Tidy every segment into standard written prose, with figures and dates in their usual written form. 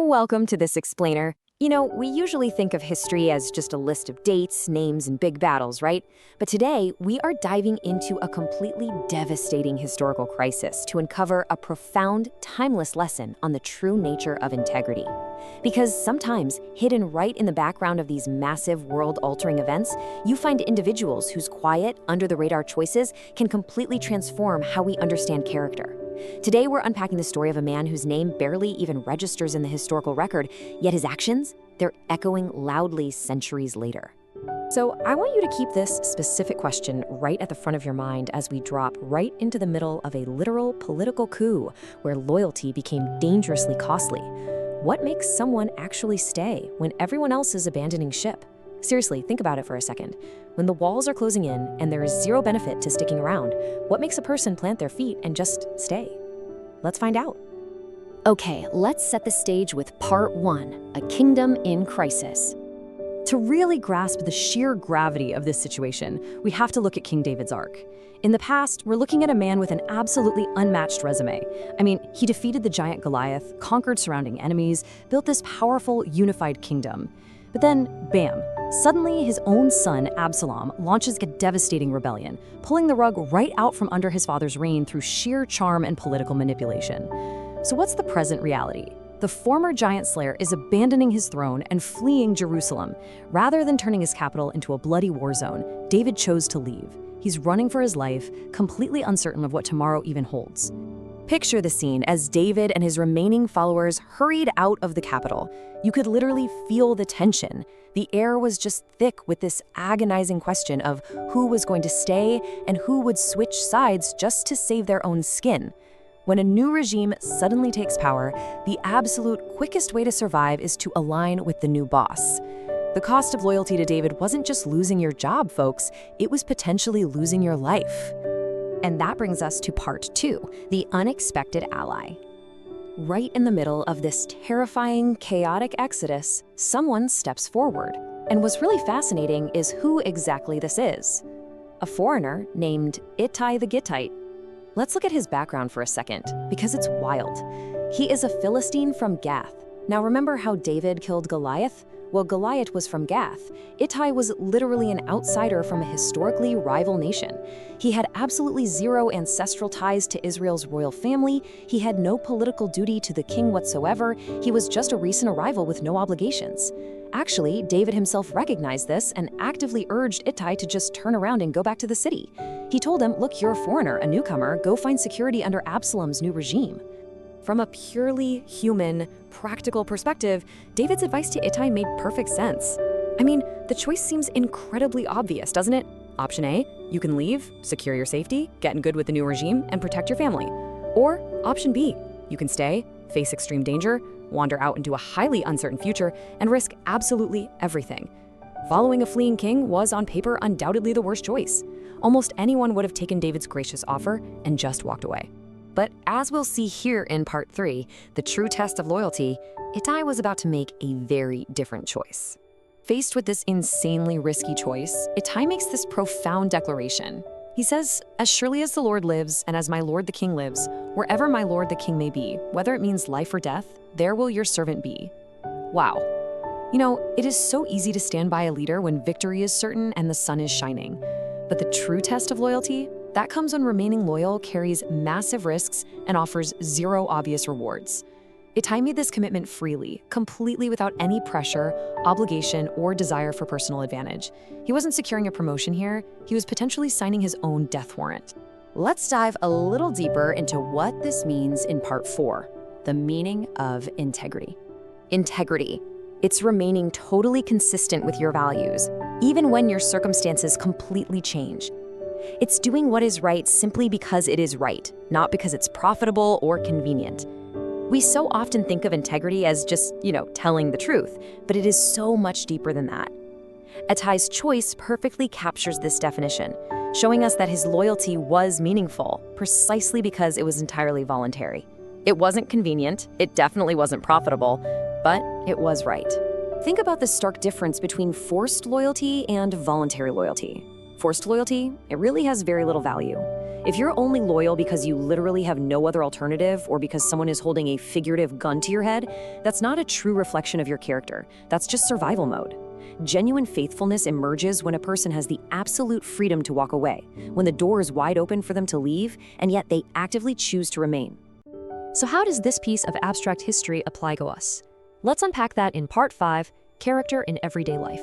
Welcome to this explainer. We usually think of history as just a list of dates, names, and big battles, right? But today, we are diving into a completely devastating historical crisis to uncover a profound, timeless lesson on the true nature of integrity. Because sometimes, hidden right in the background of these massive world-altering events, you find individuals whose quiet, under-the-radar choices can completely transform how we understand character. Today, we're unpacking the story of a man whose name barely even registers in the historical record, yet his actions, they're echoing loudly centuries later. So I want you to keep this specific question right at the front of your mind as we drop right into the middle of a literal political coup where loyalty became dangerously costly. What makes someone actually stay when everyone else is abandoning ship? Seriously, think about it for a second. When the walls are closing in and there is zero benefit to sticking around, what makes a person plant their feet and just stay? Let's find out. Okay, let's set the stage with part 1, a kingdom in crisis. To really grasp the sheer gravity of this situation, we have to look at King David's arc. In the past, we're looking at a man with an absolutely unmatched resume. He defeated the giant Goliath, conquered surrounding enemies, built this powerful, unified kingdom. But then, bam, suddenly his own son, Absalom, launches a devastating rebellion, pulling the rug right out from under his father's reign through sheer charm and political manipulation. So what's the present reality? The former giant slayer is abandoning his throne and fleeing Jerusalem. Rather than turning his capital into a bloody war zone, David chose to leave. He's running for his life, completely uncertain of what tomorrow even holds. Picture the scene as David and his remaining followers hurried out of the capital. You could literally feel the tension. The air was just thick with this agonizing question of who was going to stay and who would switch sides just to save their own skin. When a new regime suddenly takes power, the absolute quickest way to survive is to align with the new boss. The cost of loyalty to David wasn't just losing your job, folks, it was potentially losing your life. And that brings us to part 2, the unexpected ally. Right in the middle of this terrifying, chaotic exodus, someone steps forward. And what's really fascinating is who exactly this is. A foreigner named Ittai the Gittite. Let's look at his background for a second, because it's wild. He is a Philistine from Gath. Now remember how David killed Goliath? Well, Goliath was from Gath. Ittai was literally an outsider from a historically rival nation. He had absolutely zero ancestral ties to Israel's royal family. He had no political duty to the king whatsoever. He was just a recent arrival with no obligations. Actually, David himself recognized this and actively urged Ittai to just turn around and go back to the city. He told him, look, you're a foreigner, a newcomer, go find security under Absalom's new regime. From a purely human, practical perspective, David's advice to Ittai made perfect sense. The choice seems incredibly obvious, doesn't it? Option A, you can leave, secure your safety, get in good with the new regime, and protect your family. Or option B, you can stay, face extreme danger, wander out into a highly uncertain future, and risk absolutely everything. Following a fleeing king was, on paper, undoubtedly the worst choice. Almost anyone would have taken David's gracious offer and just walked away. But as we'll see here in part 3, the true test of loyalty, Ittai was about to make a very different choice. Faced with this insanely risky choice, Ittai makes this profound declaration. He says, as surely as the Lord lives and as my lord the king lives, wherever my lord the king may be, whether it means life or death, there will your servant be. Wow. It is so easy to stand by a leader when victory is certain and the sun is shining. But the true test of loyalty, that comes when remaining loyal carries massive risks and offers zero obvious rewards. Ittai made this commitment freely, completely without any pressure, obligation, or desire for personal advantage. He wasn't securing a promotion here, he was potentially signing his own death warrant. Let's dive a little deeper into what this means in part 4, the meaning of integrity. Integrity. It's remaining totally consistent with your values, even when your circumstances completely change. It's doing what is right simply because it is right, not because it's profitable or convenient. We so often think of integrity as just, telling the truth, but it is so much deeper than that. Ittai's choice perfectly captures this definition, showing us that his loyalty was meaningful, precisely because it was entirely voluntary. It wasn't convenient, it definitely wasn't profitable, but it was right. Think about the stark difference between forced loyalty and voluntary loyalty. Forced loyalty, it really has very little value. If you're only loyal because you literally have no other alternative or because someone is holding a figurative gun to your head, that's not a true reflection of your character. That's just survival mode. Genuine faithfulness emerges when a person has the absolute freedom to walk away, when the door is wide open for them to leave, and yet they actively choose to remain. So how does this piece of abstract history apply to us? Let's unpack that in Part 5, Character in Everyday Life.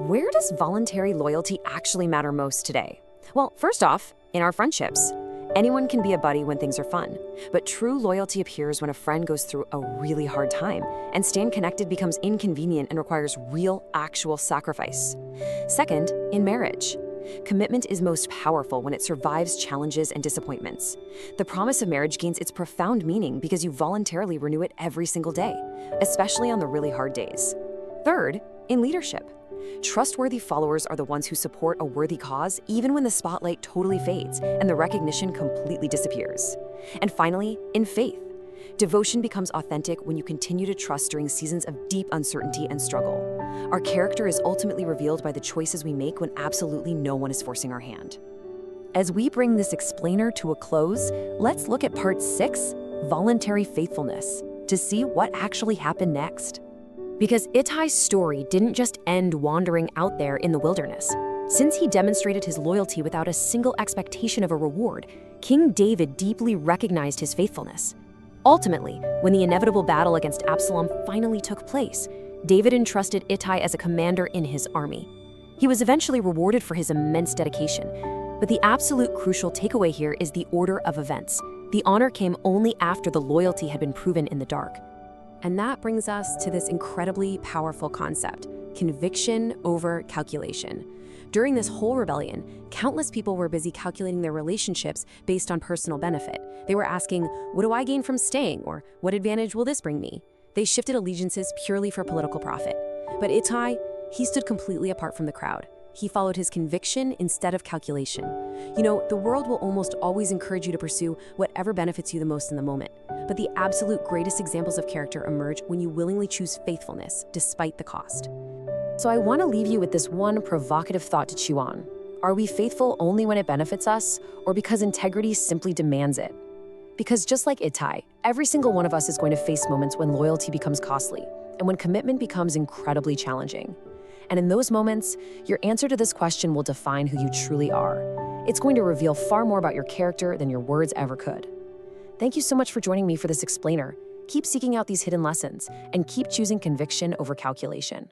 Where does voluntary loyalty actually matter most today? Well, first off, in our friendships. Anyone can be a buddy when things are fun, but true loyalty appears when a friend goes through a really hard time, and staying connected becomes inconvenient and requires real, actual sacrifice. Second, in marriage. Commitment is most powerful when it survives challenges and disappointments. The promise of marriage gains its profound meaning because you voluntarily renew it every single day, especially on the really hard days. Third, in leadership. Trustworthy followers are the ones who support a worthy cause even when the spotlight totally fades and the recognition completely disappears. And finally, in faith. Devotion becomes authentic when you continue to trust during seasons of deep uncertainty and struggle. Our character is ultimately revealed by the choices we make when absolutely no one is forcing our hand. As we bring this explainer to a close, let's look at Part 6, Voluntary Faithfulness, to see what actually happened next. Because Ittai's story didn't just end wandering out there in the wilderness. Since he demonstrated his loyalty without a single expectation of a reward, King David deeply recognized his faithfulness. Ultimately, when the inevitable battle against Absalom finally took place, David entrusted Ittai as a commander in his army. He was eventually rewarded for his immense dedication, but the absolute crucial takeaway here is the order of events. The honor came only after the loyalty had been proven in the dark. And that brings us to this incredibly powerful concept, conviction over calculation. During this whole rebellion, countless people were busy calculating their relationships based on personal benefit. They were asking, what do I gain from staying? Or what advantage will this bring me? They shifted allegiances purely for political profit. But Ittai, he stood completely apart from the crowd. He followed his conviction instead of calculation. You know, the world will almost always encourage you to pursue whatever benefits you the most in the moment. But the absolute greatest examples of character emerge when you willingly choose faithfulness despite the cost. So I want to leave you with this one provocative thought to chew on. Are we faithful only when it benefits us, or because integrity simply demands it? Because just like Ittai, every single one of us is going to face moments when loyalty becomes costly, and when commitment becomes incredibly challenging. And in those moments, your answer to this question will define who you truly are. It's going to reveal far more about your character than your words ever could. Thank you so much for joining me for this explainer. Keep seeking out these hidden lessons, and keep choosing conviction over calculation.